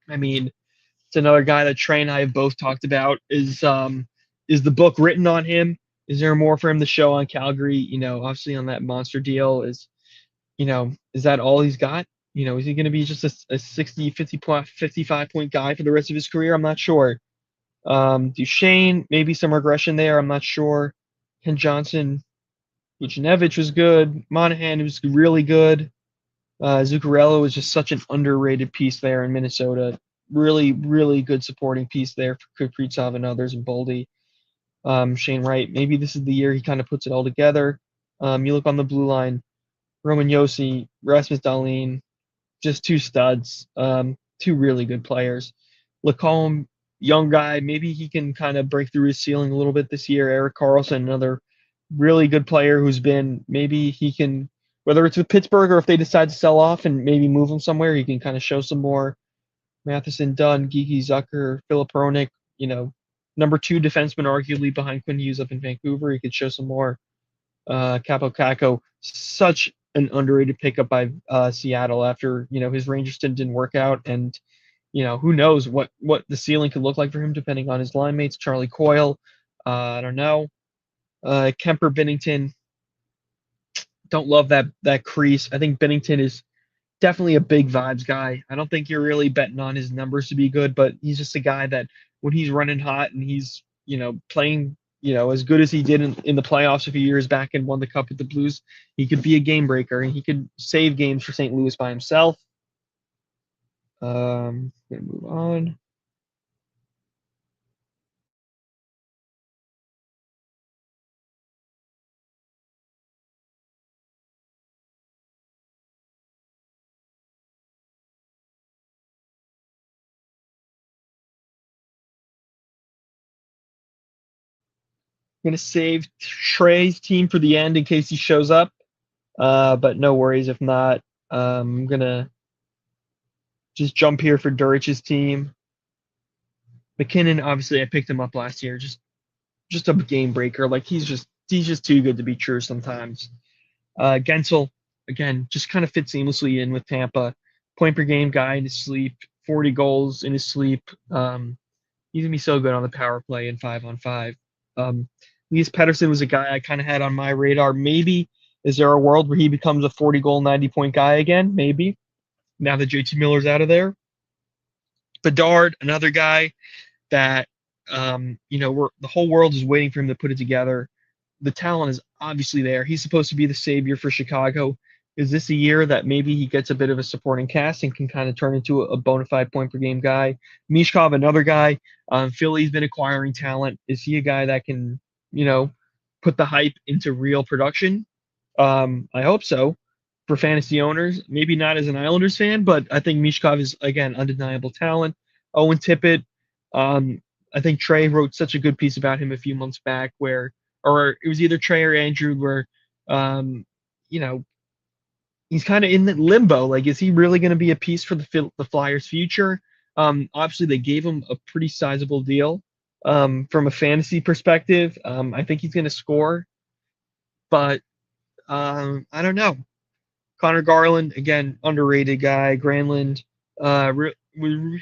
I mean, it's another guy that Trey and I have both talked about. Is the book written on him? Is there more for him to show on Calgary? Obviously on that monster deal is that all he's got? Is he going to be just a 60, 50 point, 55 point guy for the rest of his career? I'm not sure. Duchesne, maybe some regression there. I'm not sure. Ken Johnson, Vucinovic was good. Monahan was really good. Zuccarello was just such an underrated piece there in Minnesota. Really, really good supporting piece there for Kaprizov and others and Boldy. Shane Wright, maybe this is the year he kind of puts it all together. You look on the blue line, Roman Josi, Rasmus Dahlin, just two studs, two really good players. Lacombe, young guy. Maybe he can kind of break through his ceiling a little bit this year. Eric Carlson, another really good player who's been, maybe he can, whether it's with Pittsburgh or if they decide to sell off and maybe move him somewhere, he can kind of show some more. Matheson, Dunn, Gigi Zucker, Philip Hronik, number two defenseman, arguably behind Quinn Hughes up in Vancouver. He could show some more. Capo Caco, such an underrated pickup by Seattle after his Rangers stint didn't work out, and who knows what the ceiling could look like for him depending on his line mates. Charlie Coyle, I don't know. Kemper, Binnington, don't love that crease. I think Binnington is definitely a big vibes guy. I don't think you're really betting on his numbers to be good, but he's just a guy that when he's running hot and he's, playing, as good as he did in the playoffs a few years back and won the cup with the Blues, he could be a game breaker and he could save games for St. Louis by himself. Gonna move on. Gonna save Trey's team for the end in case he shows up. But no worries if not. I'm gonna just jump here for Durich's team. McKinnon, obviously, I picked him up last year. Just a game breaker. Like he's just too good to be true sometimes. Gensel, again, just kind of fits seamlessly in with Tampa. Point per game guy in his sleep, 40 goals in his sleep. He's gonna be so good on the power play and 5-on-5. Elias Pettersson was a guy I kind of had on my radar. Maybe is there a world where he becomes a 40 goal, 90-point guy again? Maybe. Now that JT Miller's out of there. Bedard, another guy that the whole world is waiting for him to put it together. The talent is obviously there. He's supposed to be the savior for Chicago. Is this a year that maybe he gets a bit of a supporting cast and can kind of turn into a bona fide point per game guy? Mishkov, another guy. Philly's been acquiring talent. Is he a guy that can, put the hype into real production? I hope so for fantasy owners. Maybe not as an Islanders fan, but I think Mishkov is, again, undeniable talent. Owen Tippett. I think Trey wrote such a good piece about him a few months back or it was either Trey or Andrew where, you know, he's kind of in the limbo. Like, is he really going to be a piece for the Flyers' future? Obviously, they gave him a pretty sizable deal. From a fantasy perspective, I think he's going to score, but I don't know. Connor Garland, again, underrated guy. Granlund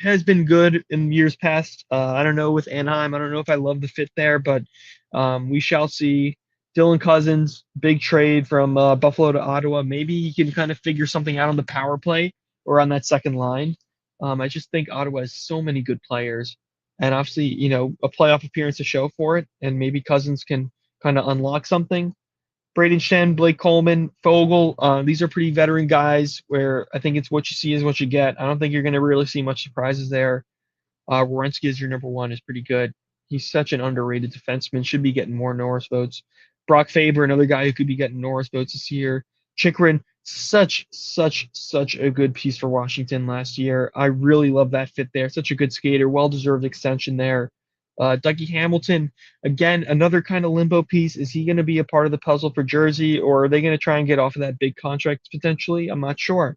has been good in years past. I don't know with Anaheim. I don't know if I love the fit there, but we shall see. Dylan Cousins, big trade from Buffalo to Ottawa. Maybe he can kind of figure something out on the power play or on that second line. I just think Ottawa has so many good players, and obviously, a playoff appearance to show for it, and maybe Cousins can kind of unlock something. Braden Shen, Blake Coleman, Fogle. These are pretty veteran guys where I think it's what you see is what you get. I don't think you're going to really see much surprises there. Werenski is your number one is pretty good. He's such an underrated defenseman. Should be getting more Norris votes. Brock Faber, another guy who could be getting Norris votes this year. Chikrin, such a good piece for Washington last year. I really love that fit there. Such a good skater. Well-deserved extension there. Dougie Hamilton, again, another kind of limbo piece. Is he going to be a part of the puzzle for Jersey, or are they going to try and get off of that big contract potentially? I'm not sure.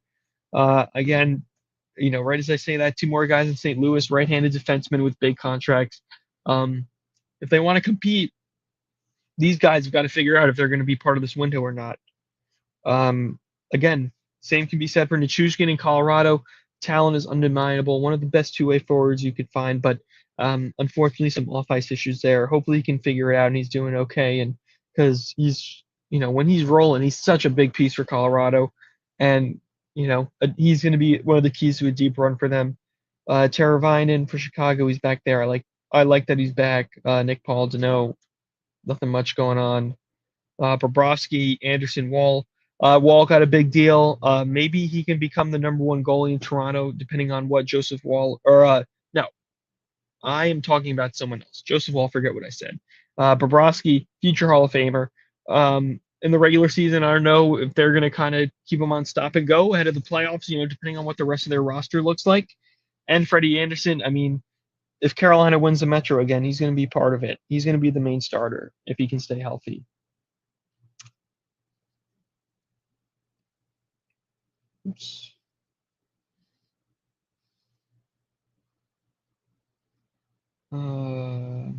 Again, right as I say that, two more guys in St. Louis, right-handed defensemen with big contracts. If they want to compete, these guys have got to figure out if they're going to be part of this window or not. Again, same can be said for Nichushkin in Colorado. Talent is undeniable. One of the best two-way forwards you could find, but unfortunately, some off-ice issues there. Hopefully, he can figure it out and he's doing okay. And because he's, when he's rolling, he's such a big piece for Colorado, and he's going to be one of the keys to a deep run for them. Teravainen for Chicago, he's back there. I like that he's back. Nick Paul, Deneau, nothing much going on. Bobrovsky, Anderson, Wall. Wall got a big deal. Maybe he can become the number one goalie in Toronto, depending on what Joseph Wall or no. I am talking about someone else. Joseph Wall, forget what I said. Bobrovsky, future Hall of Famer. In the regular season, I don't know if they're going to kind of keep him on stop and go ahead of the playoffs, depending on what the rest of their roster looks like. And Freddie Anderson, I mean, if Carolina wins the Metro again, he's going to be part of it. He's going to be the main starter if he can stay healthy. Oops. Uh,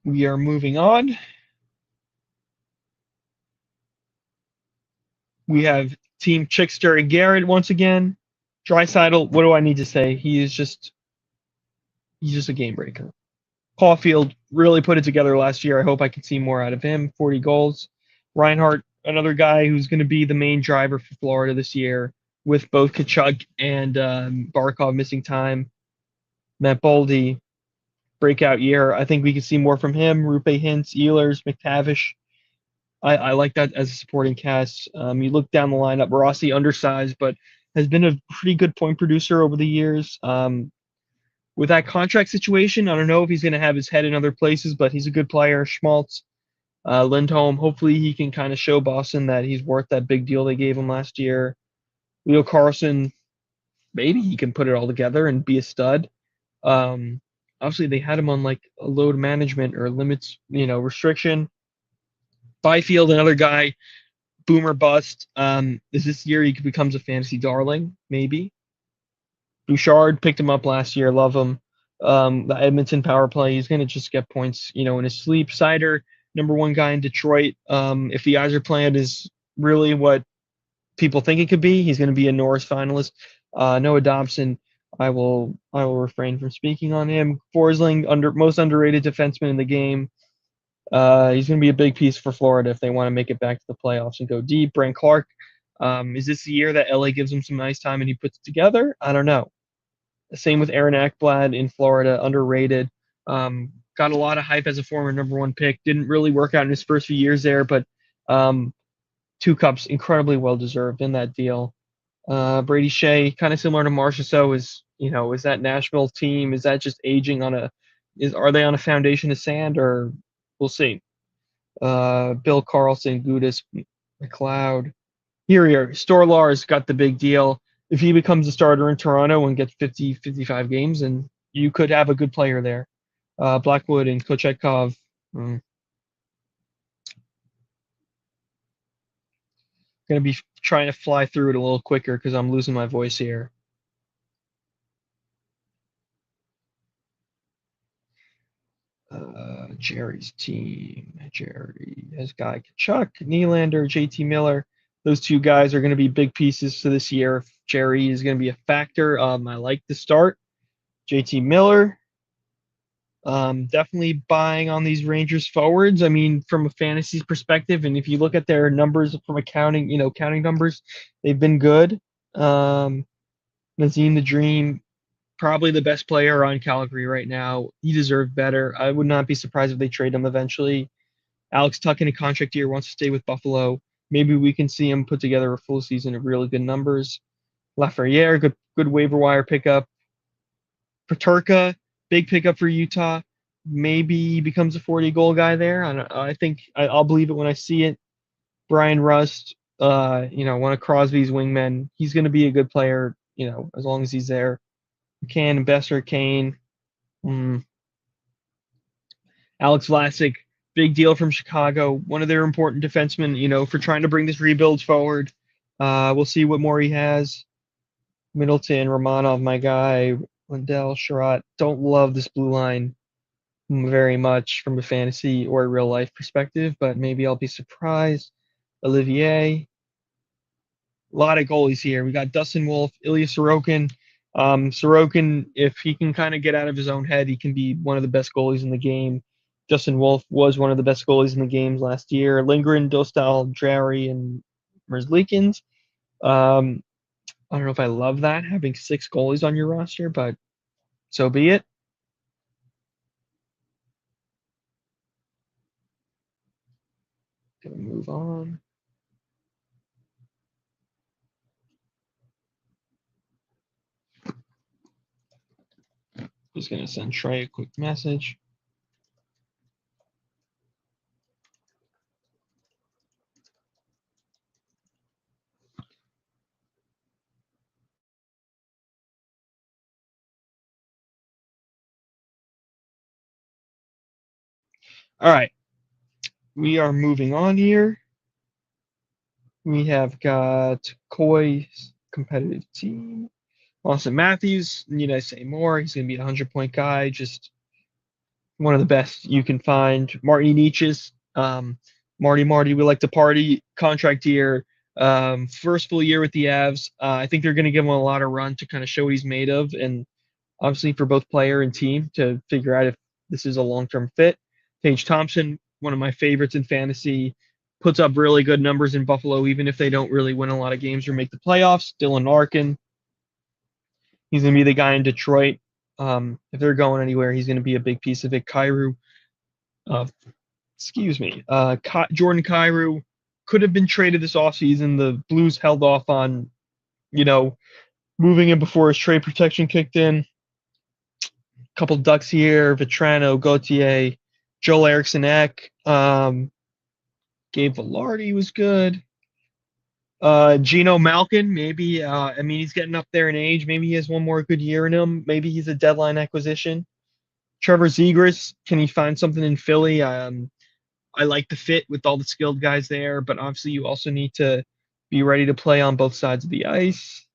we are moving on. We have Team Chickster and Garrett once again. Draisaitl, what do I need to say? He's just a game breaker. Caulfield really put it together last year. I hope I can see more out of him. 40 goals. Reinhart, another guy who's going to be the main driver for Florida this year, with both Kachuk and Barkov missing time. Matt Boldy, breakout year. I think we can see more from him. Rupe Hintz, Ehlers, McTavish. I like that as a supporting cast. You look down the lineup, Rossi undersized, but has been a pretty good point producer over the years. With that contract situation, I don't know if he's going to have his head in other places, but he's a good player. Schmaltz, Lindholm, hopefully he can kind of show Boston that he's worth that big deal they gave him last year. Leo Carlson, maybe he can put it all together and be a stud. Obviously, they had him on like a load management or limits, restriction. Byfield, another guy, boomer bust. Is this year he becomes a fantasy darling? Maybe. Bouchard picked him up last year. Love him. The Edmonton power play. He's going to just get points, in his sleep. Sider, number one guy in Detroit. If the Yzer plan is really what people think it could be, he's going to be a Norris finalist. Noah Dobson, I will refrain from speaking on him. Forsling, most underrated defenseman in the game. He's going to be a big piece for Florida if they want to make it back to the playoffs and go deep. Brent Clark, is this the year that LA gives him some nice time and he puts it together? I don't know. Same with Aaron Ekblad in Florida, underrated. Got a lot of hype as a former number one pick. Didn't really work out in his first few years there, but 2 cups, incredibly well deserved in that deal. Brady Shea, kind of similar to Marchessault, is that Nashville team? Is that just aging are they on a foundation of sand, or we'll see. Bill Carlson, Gudis, McLeod. Here, Storlar's got the big deal. If he becomes a starter in Toronto and gets 50, 55 games, and you could have a good player there. Blackwood and Kochetkov. Going to be trying to fly through it a little quicker because I'm losing my voice here. Jerry's team. Jerry has Guy Kachuk, Nylander, JT Miller. Those 2 guys are going to be big pieces to this year. Jerry is going to be a factor. I like the start. JT Miller, definitely buying on these Rangers forwards. I mean, from a fantasy perspective, and if you look at their numbers from counting numbers, they've been good. Nazem the Dream, probably the best player on Calgary right now. He deserved better. I would not be surprised if they trade him eventually. Alex Tuck in a contract year, wants to stay with Buffalo. Maybe we can see him put together a full season of really good numbers. Lafreniere, good waiver wire pickup. Peterka, big pickup for Utah. Maybe he becomes a 40-goal guy there. I think I'll believe it when I see it. Brian Rust, one of Crosby's wingmen. He's going to be a good player, as long as he's there. McCann, Besser, Kane. Alex Vlasic, big deal from Chicago. One of their important defensemen, for trying to bring this rebuild forward. We'll see what more he has. Middleton, Romanov, my guy. Lindell, Sherratt. Don't love this blue line very much from a fantasy or a real life perspective, but maybe I'll be surprised. Olivier. A lot of goalies here. We got Dustin Wolf, Ilya Sorokin. Sorokin, if he can kind of get out of his own head, he can be one of the best goalies in the game. Dustin Wolf was one of the best goalies in the games last year. Lindgren, Dostal, Drary, and Merzlikins. I don't know if I love that, having 6 goalies on your roster, but so be it. Gonna move on. Just gonna send Trey a quick message. All right, we are moving on here. We have got Coy's competitive team. Austin Matthews, need I say more? He's going to be a 100-point guy, just one of the best you can find. Marty Nietzsche's, Marty, we like to party, contract year, first full year with the Avs. I think they're going to give him a lot of run to kind of show what he's made of, and obviously for both player and team to figure out if this is a long-term fit. Tage Thompson, one of my favorites in fantasy, puts up really good numbers in Buffalo, even if they don't really win a lot of games or make the playoffs. Dylan Larkin, he's going to be the guy in Detroit. If they're going anywhere, he's going to be a big piece of it. Uh, Jordan Kyrou could have been traded this offseason. The Blues held off on, you know, moving him before his trade protection kicked in. Couple ducks here: Vetrano, Gauthier, Joel Eriksson Ek, Gabe Velarde was good. Geno Malkin, maybe. I mean, he's getting up there in age. Maybe he has one more good year in him. Maybe he's a deadline acquisition. Trevor Zegras, can he find something in Philly? I like the fit with all the skilled guys there, but obviously you also need to be ready to play on both sides of the ice.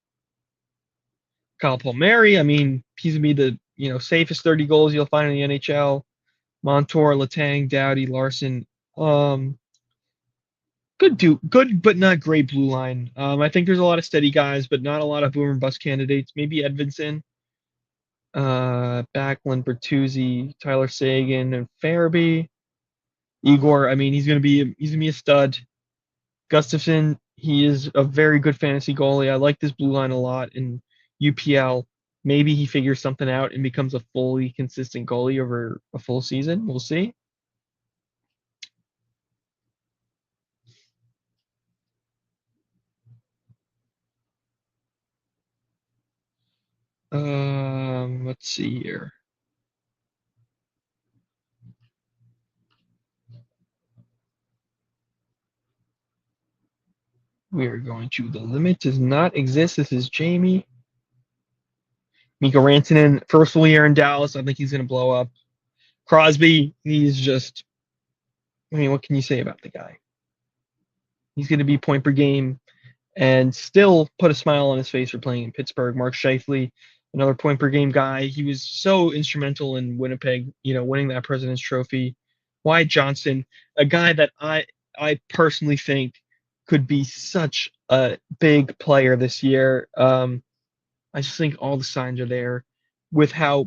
Kyle Palmieri, I mean, he's gonna be the safest 30 goals you'll find in the NHL. Montour, Letang, Doughty, Larson. Good but not great blue line. I think there's a lot of steady guys, but not a lot of boomer bust candidates. Maybe Edvinson, Backlund, Bertuzzi, Tyler Sagan, and Farabee. Igor, I mean, he's gonna be a stud. Gustafson, he is a very good fantasy goalie. I like this blue line a lot in UPL. Maybe he figures something out and becomes a fully consistent goalie over a full season. We'll see. Let's see here. We are going to the limit does not exist. This is Jamie. Mikko Rantanen, first full year in Dallas. I think he's going to blow up. Crosby, he's just, I mean, what can you say about the guy? He's going to be point per game and still put a smile on his face for playing in Pittsburgh. Mark Scheifele, another point per game guy. He was so instrumental in Winnipeg, winning that President's Trophy. Wyatt Johnston, a guy that I personally think could be such a big player this year. I just think all the signs are there with how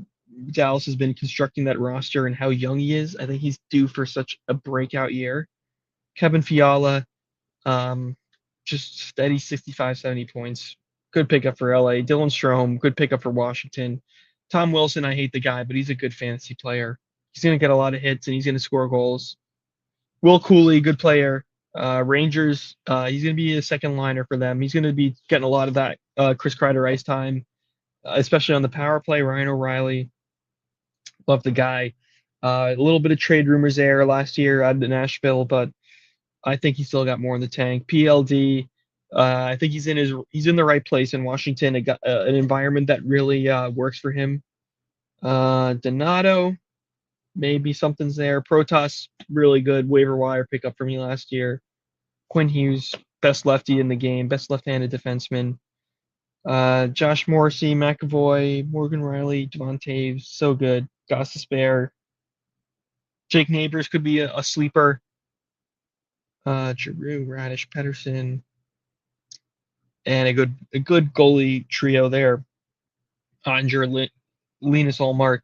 Dallas has been constructing that roster and how young he is. I think he's due for such a breakout year. Kevin Fiala, um, just steady 65, 70 points. Good pickup for LA. Dylan Strome, good pickup for Washington. Tom Wilson, I hate the guy, but he's a good fantasy player. He's going to get a lot of hits and he's going to score goals. Will Cooley, good player. Rangers, he's going to be a second liner for them. He's going to be getting a lot of that Chris Kreider ice time, especially on the power play. Ryan O'Reilly, love the guy. A little bit of trade rumors there last year out of Nashville, but I think he's still got more in the tank. PLD, I think he's in the right place in Washington. An environment that really works for him. Donato, maybe something's there. Protas, really good waiver wire pickup for me last year. Quinn Hughes, best lefty in the game, best left-handed defenseman. Josh Morrissey, McAvoy, Morgan Riley, Devon Taves, so good. Goss Spare. Jake Neighbors could be a sleeper. Giroux, Radish, Pedersen, and a good goalie trio there. Onger, Linus Allmark,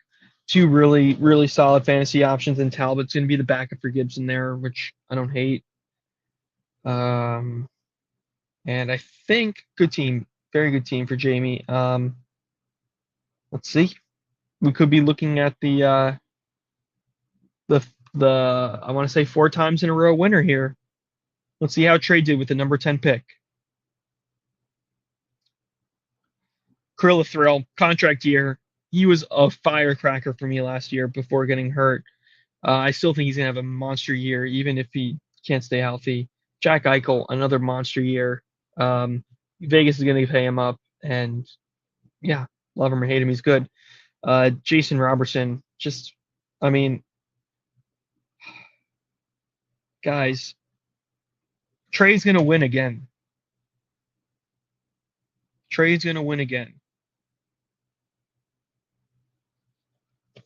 two really solid fantasy options, and Talbot's going to be the backup for Gibson there, which I don't hate. And I think good team, very good team for Jamie. Let's see, we could be looking at the I want to say 4 times in a row winner here. Let's see how Trey did with the number 10 pick. Kirill Thrill, contract year. He was a firecracker for me last year before getting hurt. I still think he's going to have a monster year, even if he can't stay healthy. Jack Eichel, another monster year. Vegas is going to pay him up. And yeah, love him or hate him, he's good. Jason Robertson, just, I mean, Guys, Trey's gonna win again. Trey's gonna win again.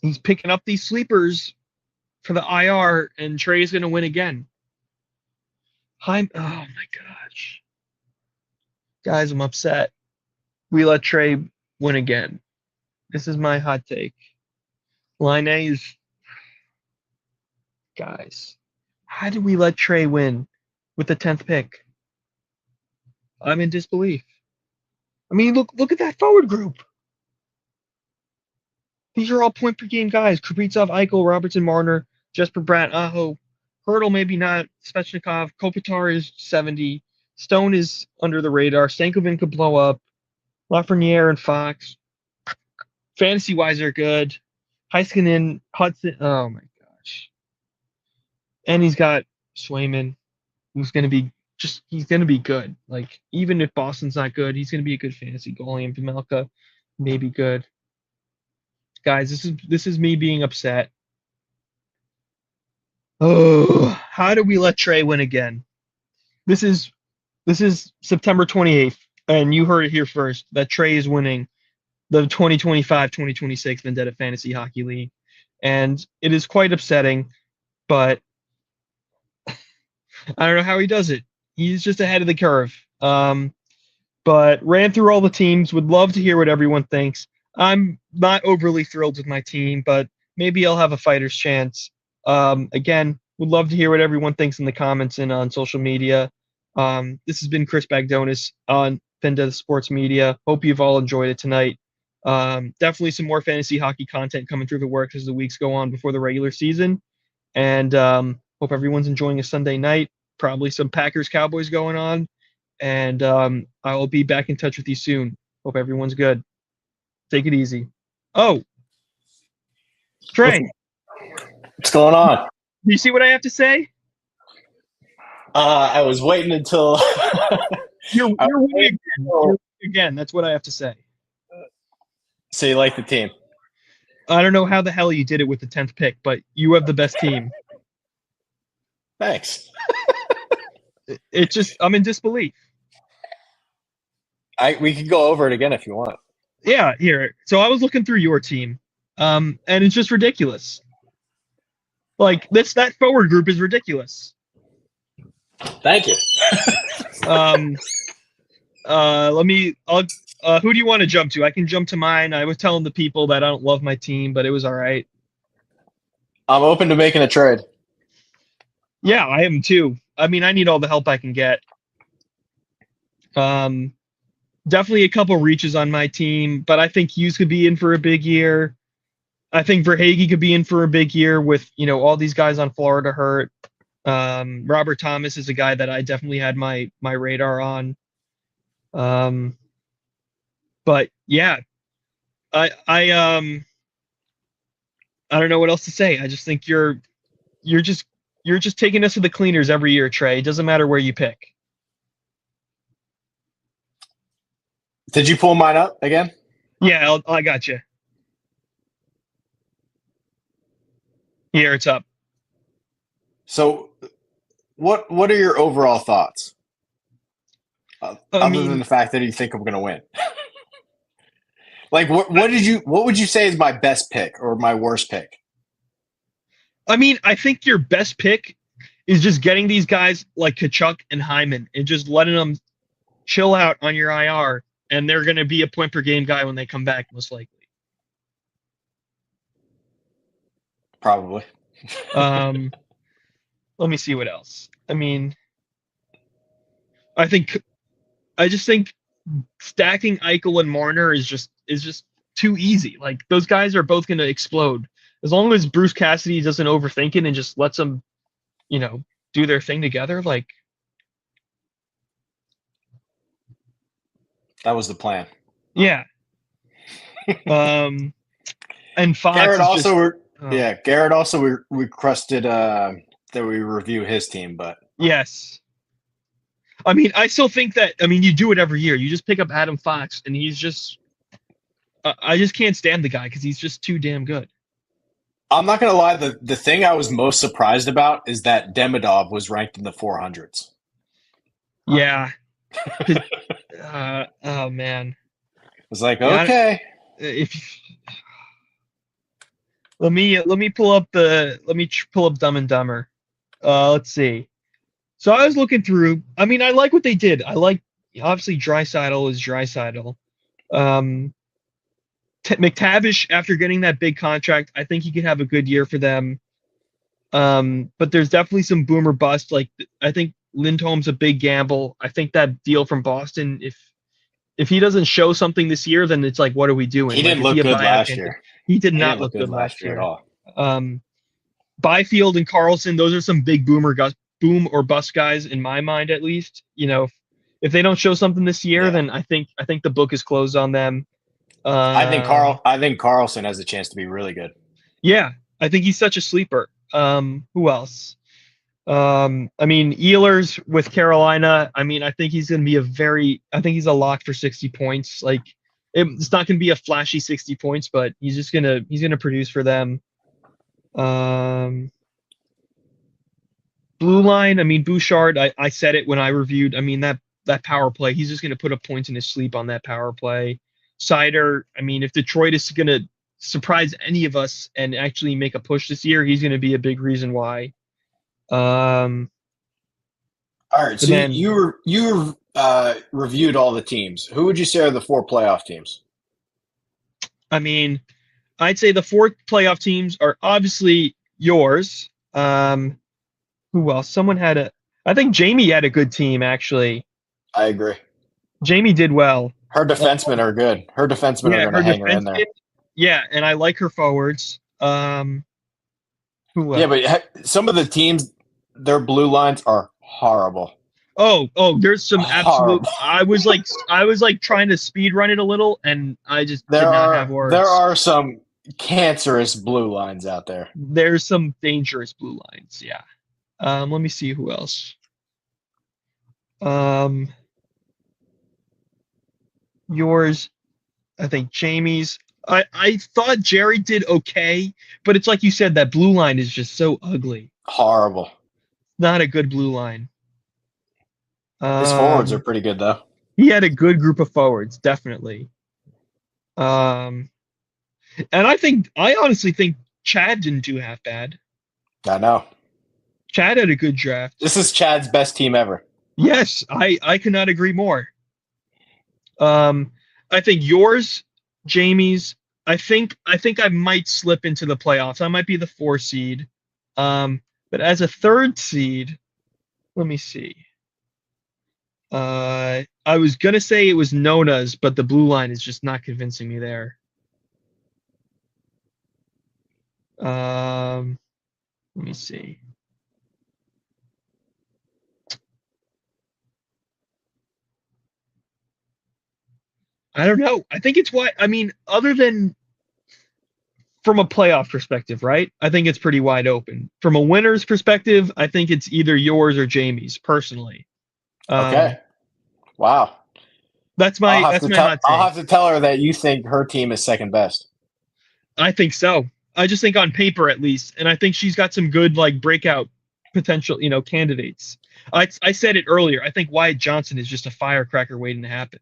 He's picking up these sleepers for the IR, and Trey's gonna win again. Oh my gosh. Guys, I'm upset. We let Trey win again. This is my hot take. Line A is, guys, how did we let Trey win with the 10th pick? I'm in disbelief. I mean, look at that forward group. These are all point per game guys. Kaprizov, Eichel, Robertson, Marner, Jesper Bratt, Aho. Hurdle, maybe not. Svechnikov. Kopitar is 70. Stone is under the radar. Stankoven could blow up. Lafreniere and Fox. Fantasy-wise, they're good. Heiskanen, Hudson. Oh, my gosh. And he's got Swayman, who's going to be he's going to be good. Like, even if Boston's not good, he's going to be a good fantasy goalie. And Pamelka may be good. Guys, this is me being upset. Oh, how do we let Trey win again? This is September 28th, and you heard it here first that Trey is winning the 2025-2026 Vendetta Fantasy Hockey League. And it is quite upsetting, but I don't know how he does it. He's just ahead of the curve. But ran through all the teams. Would love to hear what everyone thinks. I'm not overly thrilled with my team, but maybe I'll have a fighter's chance. Again, would love to hear what everyone thinks in the comments and on social media. This has been Chris Bagdonis on Vendetta Sports Media. Hope you've all enjoyed it tonight. Definitely some more fantasy hockey content coming through the works as the weeks go on before the regular season. And hope everyone's enjoying a Sunday night. Probably some Packers Cowboys going on. And I will be back in touch with you soon. Hope everyone's good. Take it easy. Oh, Trey. What's going on? Do you see what I have to say? I was waiting until You're winning again. You're again. That's what I have to say. So you like the team? I don't know how the hell you did it with the 10th pick, but you have the best team. Thanks. I'm in disbelief. We could go over it again if you want. Yeah, here. So I was looking through your team, and it's just ridiculous. Like that forward group is ridiculous. Thank you. Who do you want to jump to? I can jump to mine. I was telling the people that I don't love my team, but it was all right. I'm open to making a trade. Yeah, I am too. I mean, I need all the help I can get. Definitely a couple reaches on my team, but I think Hughes could be in for a big year. I think Verhaeghe could be in for a big year with, all these guys on Florida hurt. Robert Thomas is a guy that I definitely had my radar on. But yeah, I don't know what else to say. I just think you're just taking us to the cleaners every year, Trey. It doesn't matter where you pick. Did you pull mine up again? Yeah, I got you. Here, it's up. So, what are your overall thoughts? Other than the fact that you think I'm going to win. Like, what would you say is my best pick or my worst pick? I mean, I think your best pick is just getting these guys like Kachuk and Hyman and just letting them chill out on your IR, and they're going to be a point per game guy when they come back, most likely. Probably. Let me see what else. I mean, I just think stacking Eichel and Marner is just too easy. Like, those guys are both going to explode. As long as Bruce Cassidy doesn't overthink it and just lets them, do their thing together, like. That was the plan. Yeah. And Fox Garrett also requested that we review his team, but yes. I mean, I still think that, you do it every year. You just pick up Adam Fox, and he's just, I just can't stand the guy because he's just too damn good. I'm not gonna lie. The thing I was most surprised about is that Demidov was ranked in the 400s. Yeah. Oh man. I was like, Yeah. okay. If let me pull up Dumb and Dumber. Let's see. So I was looking through. I mean, I like what they did. I like obviously Draisaitl is Draisaitl. Um, McTavish after getting that big contract, I think he could have a good year for them. But there's definitely some boomer bust. Like I think Lindholm's a big gamble. I think that deal from Boston, if he doesn't show something this year, then it's like, what are we doing? He Like, didn't is he look a good buyout last candidate? year. He did He not didn't look look good good last last year at year. all. Byfield and Carlson, those are some big boom or bust guys in my mind, at least. If they don't show something this year, Yeah. then I think the book is closed on them. Um, I think Carlson has a chance to be really good. yeah, I think he's such a sleeper. Who else? I mean, Ehlers with Carolina. I mean, I think he's going to be I think he's a lock for 60 points. Like, it's not going to be a flashy 60 points, but he's gonna produce for them. Um, Blue line. I mean, Bouchard. I said it when I reviewed. I mean that power play. He's just going to put up points in his sleep on that power play. Cider. I mean, if Detroit is going to surprise any of us and actually make a push this year, he's going to be a big reason why. Um, All right, and so then you reviewed all the teams. Who would you say are the 4 playoff teams? I mean, I'd say the 4 playoff teams are obviously yours. Who else? I think Jamie had a good team actually. I agree. Jamie did well. Her defensemen are good. Her defensemen are Yeah, going to her hang her in there. defenseman. Yeah, and I like her forwards. Who Yeah, else? but some of the teams, their blue lines are horrible. There's some absolute. Horrible. I was like trying to speed run it a little, and I just did not have There words. are some cancerous blue lines out there. There's some dangerous blue lines. Yeah. Let me see who else. Um, yours, I think Jamie's. I thought Jerry did okay, but it's like you said, that blue line is just so ugly. Horrible. Not a good blue line. His forwards are Um, pretty good though. he had a good group of forwards, definitely. Um, and I honestly think Chad didn't do half bad. I know. Chad had a good draft. This is Chad's best team ever. Yes, I cannot agree more. Um, I think yours, Jamie's. I think I might slip into the playoffs. I might be the 4 seed. But as a 3rd seed, let me see. I was gonna say it was Nona's, but the blue line is just not convincing me there. Let me see. I don't know. I think it's why. I mean, other than from a playoff perspective, right? I think it's pretty wide open. From a winner's perspective, I think it's either yours or Jamie's. Personally, Okay. Wow. that's my hot I'll take. have to tell her that you think her team is second best. I think so. I just think on paper at least, and I think she's got some good like breakout potential, candidates. I said it earlier. I think Wyatt Johnson is just a firecracker waiting to happen.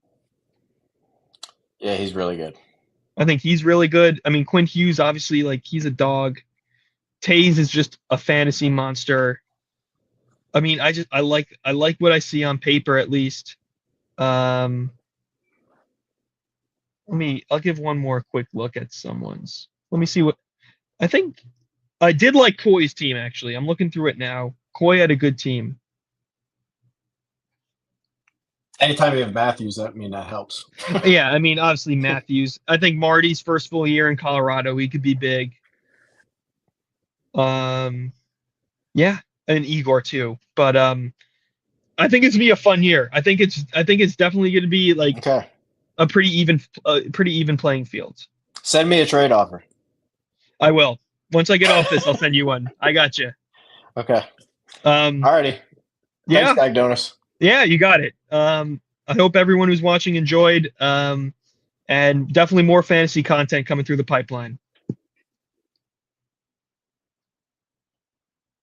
Yeah, he's really good. I think he's really good. I mean, Quinn Hughes, obviously, like he's a dog. Taze is just a fantasy monster. I mean, I like what I see on paper at least. Um, I'll give one more quick look at someone's. Let me see what I think. I did like Coy's team actually. I'm looking through it now. Coy had a good team. Anytime you have Matthews, that helps. Yeah, I mean, obviously Matthews. I think Marty's first full year in Colorado, he could be big. Yeah, and Igor too. But I think it's gonna be a fun year. I think it's definitely gonna be like Okay. a pretty even playing field. Send me a trade offer. I will. Once I get off this, I'll send you one. I got you. Okay. Um, Alrighty. yeah, Thanks, Dag Donis. yeah, you got it. I hope everyone who's watching enjoyed. And definitely more fantasy content coming through the pipeline.